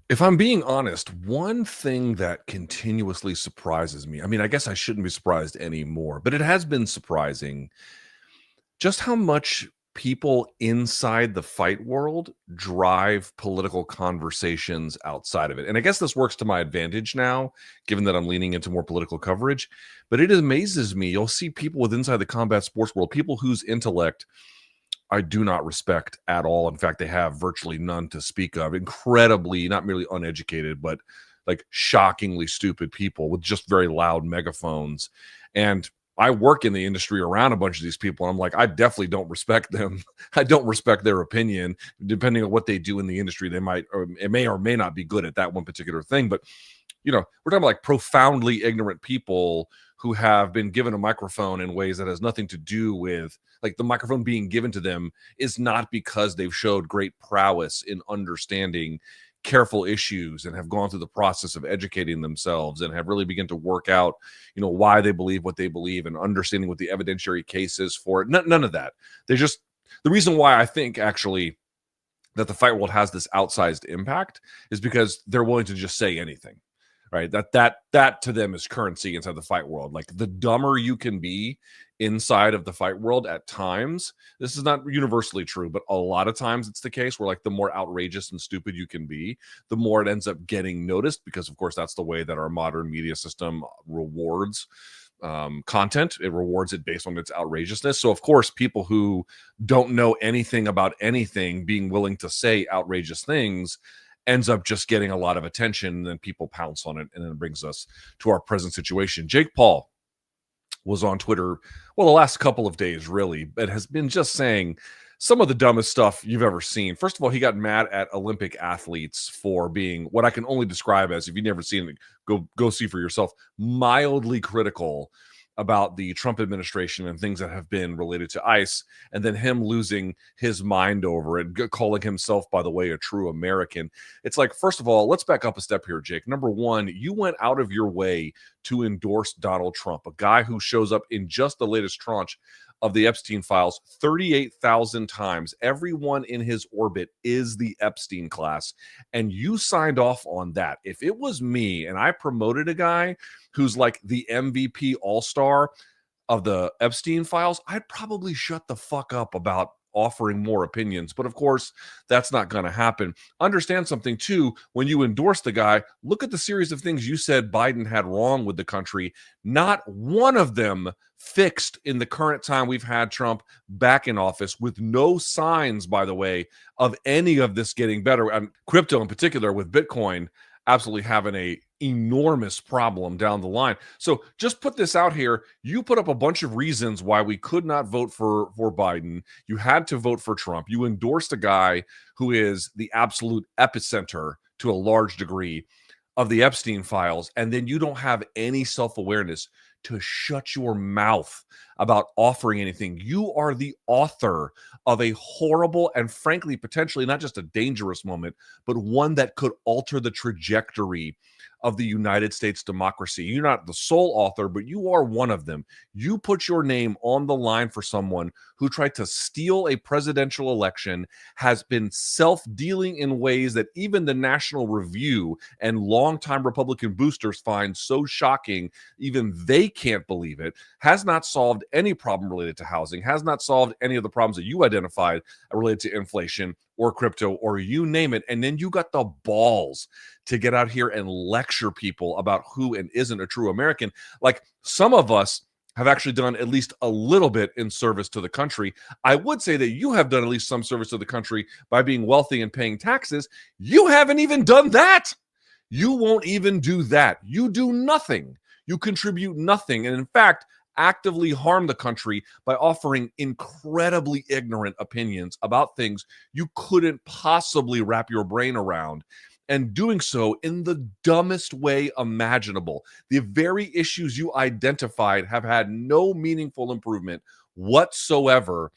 If I'm being honest, one thing that continuously surprises me, I mean, I guess I shouldn't be surprised anymore, but it has been surprising just how much people inside the fight world drive political conversations outside of it. And I guess this works to my advantage now, given that I'm leaning into more political coverage. But it amazes me. You'll see people with inside the combat sports world, people whose intellect I do not respect at all. In fact, they have virtually none to speak of. Incredibly, not merely uneducated, but like shockingly stupid people with just very loud megaphones. And I work in the industry around a bunch of these people. And I'm like, I definitely don't respect them. I don't respect their opinion. Depending on what they do in the industry, they might or may not be good at that one particular thing. But we're talking about like profoundly ignorant people who have been given a microphone in ways that has nothing to do with like the microphone being given to them is not because they've showed great prowess in understanding careful issues and have gone through the process of educating themselves and have really begun to work out, why they believe what they believe and understanding what the evidentiary case is for it. None of that. They just the reason why I think actually that the fight world has this outsized impact is because they're willing to just say anything, right? That to them is currency inside the fight world. Like the dumber you can be inside of the fight world at times, this is not universally true, but a lot of times it's the case where like the more outrageous and stupid you can be, the more it ends up getting noticed, because of course that's the way that our modern media system rewards content. It rewards it based on its outrageousness. So of course people who don't know anything about anything being willing to say outrageous things ends up just getting a lot of attention, and then people pounce on it, and then it brings us to our present situation. Jake Paul was on Twitter, well, the last couple of days, really, but has been just saying some of the dumbest stuff you've ever seen. First of all, he got mad at Olympic athletes for being what I can only describe as, if you've never seen it, go see for yourself, mildly critical about the Trump administration and things that have been related to ICE, and then him losing his mind over it, calling himself, by the way, a true American. It's like, first of all, let's back up a step here, Jake. Number one, you went out of your way to endorse Donald Trump, a guy who shows up in just the latest tranche of the Epstein files 38,000 times. Everyone in his orbit is the Epstein class, and you signed off on that. If it was me and I promoted a guy who's like the MVP all-star of the Epstein files, I'd probably shut the fuck up about offering more opinions. But of course, that's not going to happen. Understand something too. When you endorse the guy, look at the series of things you said Biden had wrong with the country. Not one of them fixed in the current time we've had Trump back in office, with no signs, by the way, of any of this getting better. And crypto in particular, with Bitcoin absolutely having a enormous problem down the line. So just put this out here. You put up a bunch of reasons why we could not vote for Biden. You had to vote for Trump. You endorsed a guy who is the absolute epicenter to a large degree of the Epstein files, and then you don't have any self-awareness to shut your mouth about offering anything. You are the author of a horrible and frankly potentially not just a dangerous moment, but one that could alter the trajectory of the United States democracy. You're not the sole author, but you are one of them. You put your name on the line for someone who tried to steal a presidential election, has been self-dealing in ways that even the National Review and longtime Republican boosters find so shocking, even they can't believe it, has not solved any problem related to housing, has not solved any of the problems that you identified related to inflation or crypto or you name it. And then you got the balls to get out here and lecture people about who and isn't a true American. Like, some of us have actually done at least a little bit in service to the country. I would say that you have done at least some service to the country by being wealthy and paying taxes. You haven't even done that. You won't even do that. You do nothing. You contribute nothing. And in fact, actively harm the country by offering incredibly ignorant opinions about things you couldn't possibly wrap your brain around, and doing so in the dumbest way imaginable. The very issues you identified have had no meaningful improvement whatsoever,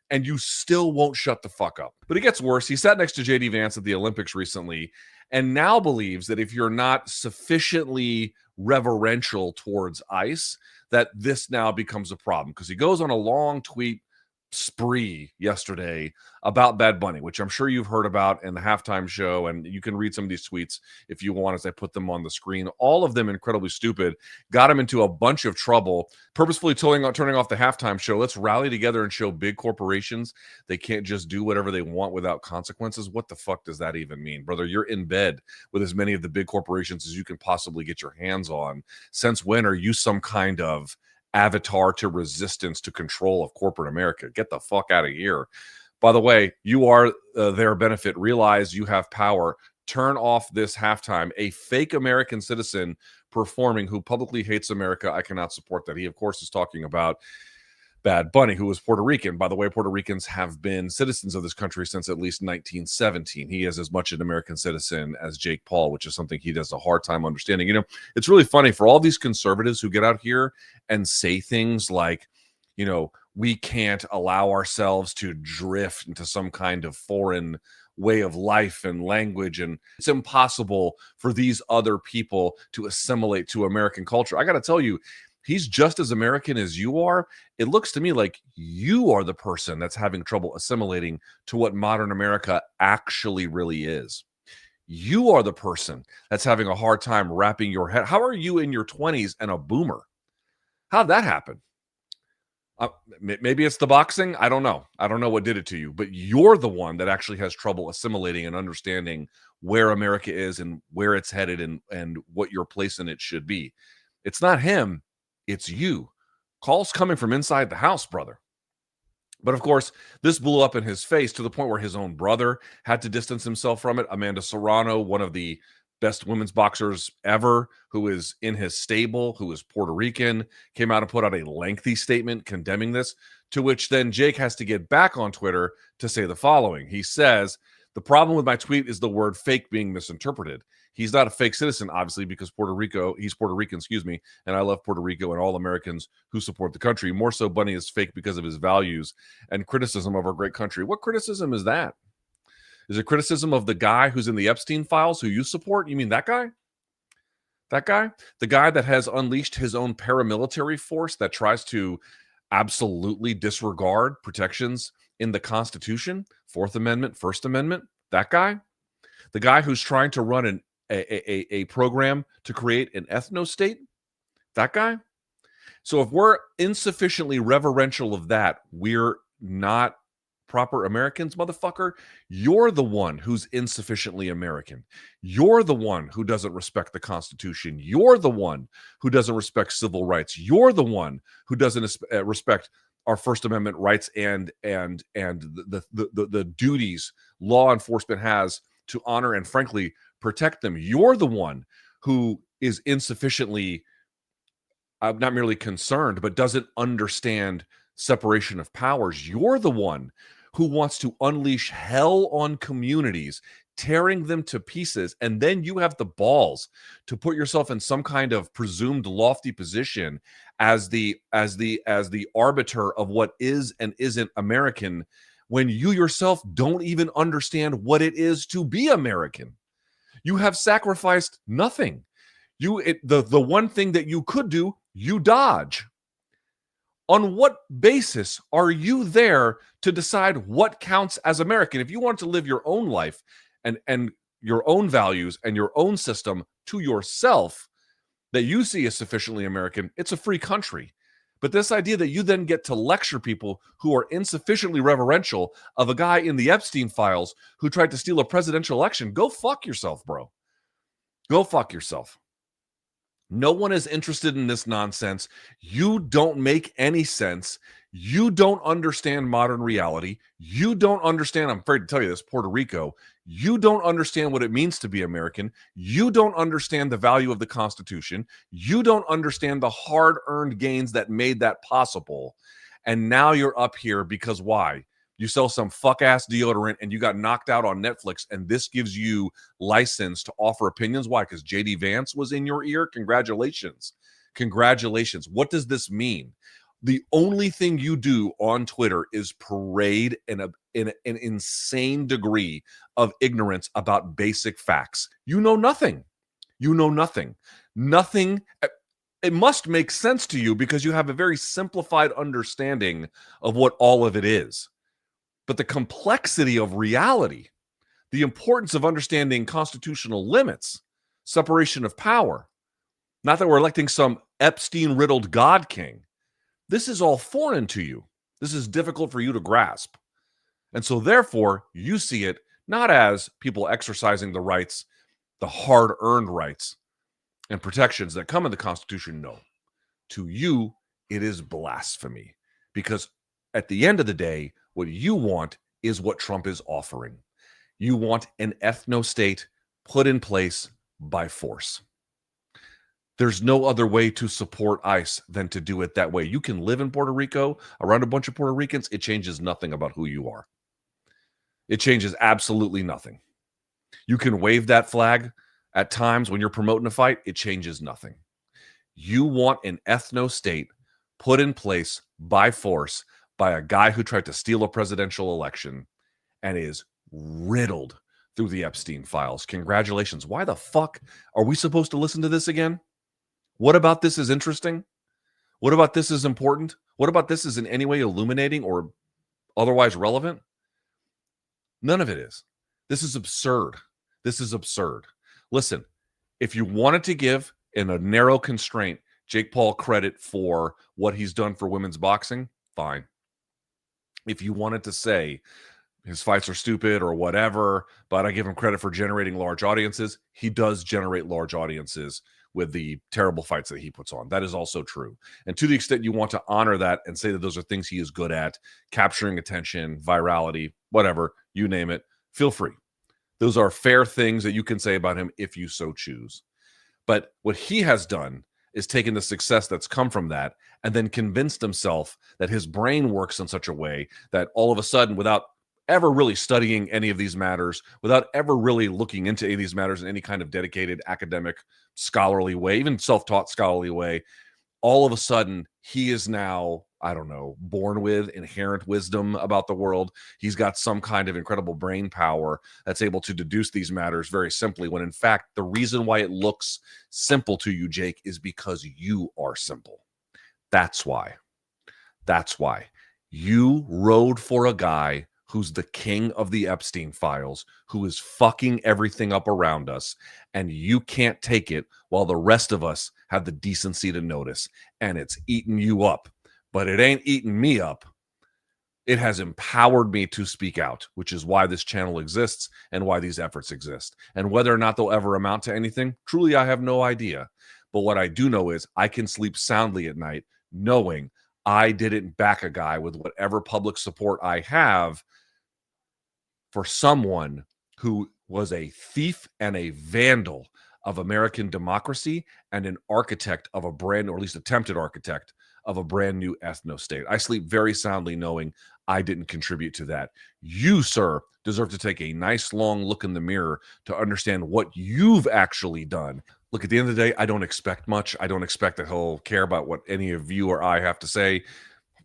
and you still won't shut the fuck up. But it gets worse. He sat next to JD Vance at the Olympics recently and now believes that if you're not sufficiently reverential towards ICE, that this now becomes a problem, because he goes on a long tweet spree yesterday about Bad Bunny, which I'm sure you've heard about in the halftime show. And you can read some of these tweets if you want as I put them on the screen. All of them incredibly stupid, got him into a bunch of trouble, purposefully turning off the halftime show. Let's rally together and show big corporations they can't just do whatever they want without consequences. What the fuck does that even mean, brother? You're in bed with as many of the big corporations as you can possibly get your hands on. Since when are you some kind of avatar to resistance to control of corporate America? Get the fuck out of here. By the way, you are their benefit. Realize you have power. Turn off this halftime. A fake American citizen performing who publicly hates America. I cannot support that. He, of course, is talking about Bad Bunny, who was Puerto Rican. By the way, Puerto Ricans have been citizens of this country since at least 1917. He is as much an American citizen as Jake Paul, which is something he has a hard time understanding. You know, it's really funny for all these conservatives who get out here and say things like, you know, we can't allow ourselves to drift into some kind of foreign way of life and language, and it's impossible for these other people to assimilate to American culture. I got to tell you, he's just as American as you are. It looks to me like you are the person that's having trouble assimilating to what modern America actually really is. You are the person that's having a hard time wrapping your head. How are you in your 20s and a boomer? How'd that happen? Maybe it's the boxing. I don't know. I don't know what did it to you, but you're the one that actually has trouble assimilating and understanding where America is and where it's headed and what your place in it should be. It's not him. It's you. Calls coming from inside the house, brother. But of course, this blew up in his face to the point where his own brother had to distance himself from it. Amanda Serrano, one of the best women's boxers ever, who is in his stable, who is Puerto Rican, came out and put out a lengthy statement condemning this, to which then Jake has to get back on Twitter to say the following. He says, the problem with my tweet is the word fake being misinterpreted. He's not a fake citizen, obviously, because he's Puerto Rican, excuse me, and I love Puerto Rico and all Americans who support the country. More so, Bunny is fake because of his values and criticism of our great country. What criticism is that? Is it criticism of the guy who's in the Epstein files who you support? You mean that guy? That guy? The guy that has unleashed his own paramilitary force that tries to absolutely disregard protections in the Constitution, Fourth Amendment, First Amendment? That guy? The guy who's trying to run a program to create an ethno state? That guy? So if we're insufficiently reverential of that, we're not proper Americans, motherfucker. You're the one who's insufficiently American. You're the one who doesn't respect the Constitution. You're the one who doesn't respect civil rights. You're the one who doesn't respect our First Amendment rights and the duties law enforcement has to honor and frankly protect them. You're the one who is insufficiently not merely concerned, but doesn't understand separation of powers. You're the one who wants to unleash hell on communities, tearing them to pieces, and then you have the balls to put yourself in some kind of presumed lofty position as the arbiter of what is and isn't American, when you yourself don't even understand what it is to be American. You have sacrificed nothing. The one thing that you could do, you dodge. On what basis are you there to decide what counts as American? If you want to live your own life and your own values and your own system to yourself that you see as sufficiently American, it's a free country. But this idea that you then get to lecture people who are insufficiently reverential of a guy in the Epstein files who tried to steal a presidential election, go fuck yourself, bro. Go fuck yourself. No one is interested in this nonsense. You don't make any sense. You don't understand modern reality. You don't understand, I'm afraid to tell you this, Puerto Rico. You don't understand what it means to be American. You don't understand the value of the Constitution. You don't understand the hard-earned gains that made that possible. And now you're up here because why? You sell some fuck-ass deodorant and you got knocked out on Netflix, and this gives you license to offer opinions. Why? Because JD Vance was in your ear? Congratulations. Congratulations. What does this mean? The only thing you do on Twitter is parade an insane degree of ignorance about basic facts. You know nothing. You know nothing. Nothing. It must make sense to you because you have a very simplified understanding of what all of it is. But the complexity of reality, the importance of understanding constitutional limits, separation of power, not that we're electing some Epstein riddled God king. This is all foreign to you. This is difficult for you to grasp. And so, therefore, you see it not as people exercising the rights, the hard earned rights and protections that come in the Constitution. No. To you, it is blasphemy. Because at the end of the day, what you want is what Trump is offering. You want an ethno state put in place by force. There's no other way to support ICE than to do it that way. You can live in Puerto Rico around a bunch of Puerto Ricans. It changes nothing about who you are. It changes absolutely nothing. You can wave that flag at times when you're promoting a fight. It changes nothing. You want an ethno state put in place by force by a guy who tried to steal a presidential election and is riddled through the Epstein files. Congratulations. Why the fuck are we supposed to listen to this again? What about this is interesting? What about this is important? What about this is in any way illuminating or otherwise relevant? None of it is. This is absurd. This is absurd. Listen, if you wanted to give in a narrow constraint Jake Paul credit for what he's done for women's boxing, fine. If you wanted to say his fights are stupid or whatever, but I give him credit for generating large audiences, he does generate large audiences with the terrible fights that he puts on. That is also true. And to the extent you want to honor that and say that those are things he is good at, capturing attention, virality, whatever, you name it, feel free. Those are fair things that you can say about him if you so choose. But what he has done is taken the success that's come from that and then convinced himself that his brain works in such a way that all of a sudden, without ever really studying any of these matters, without ever really looking into any of these matters in any kind of dedicated academic, scholarly way, even self-taught scholarly way, all of a sudden he is now, I don't know, born with inherent wisdom about the world. He's got some kind of incredible brain power that's able to deduce these matters very simply, when in fact, the reason why it looks simple to you, Jake, is because you are simple. That's why. That's why. You rode for a guy who's the king of the Epstein files, who is fucking everything up around us, and you can't take it while the rest of us have the decency to notice, and it's eating you up. But it ain't eating me up. It has empowered me to speak out, which is why this channel exists and why these efforts exist. And whether or not they'll ever amount to anything, truly, I have no idea. But what I do know is I can sleep soundly at night knowing I didn't back a guy with whatever public support I have for someone who was a thief and a vandal of American democracy and an architect of a brand, or at least attempted architect of a brand new ethno state. I sleep very soundly knowing I didn't contribute to that. You, sir, deserve to take a nice long look in the mirror to understand what you've actually done. Look, at the end of the day, I don't expect much. I don't expect that he'll care about what any of you or I have to say.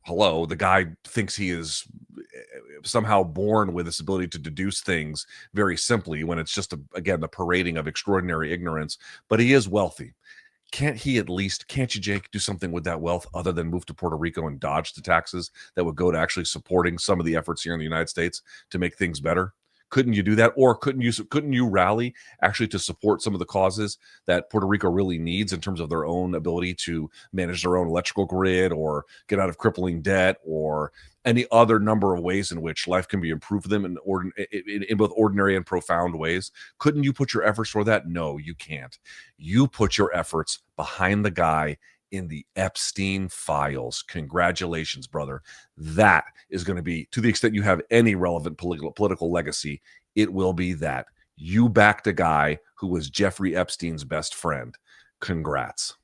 Hello, the guy thinks he is somehow born with this ability to deduce things very simply, when it's just, again, the parading of extraordinary ignorance. But he is wealthy. Can't you, Jake, do something with that wealth other than move to Puerto Rico and dodge the taxes that would go to actually supporting some of the efforts here in the United States to make things better? Couldn't you do that? Or couldn't you rally actually to support some of the causes that Puerto Rico really needs in terms of their own ability to manage their own electrical grid, or get out of crippling debt, or any other number of ways in which life can be improved for them in both ordinary and profound ways? Couldn't you put your efforts for that? No, you can't. You put your efforts behind the guy in the Epstein files. Congratulations, brother. That is going to be, to the extent you have any relevant political legacy, it will be that. You backed a guy who was Jeffrey Epstein's best friend. Congrats.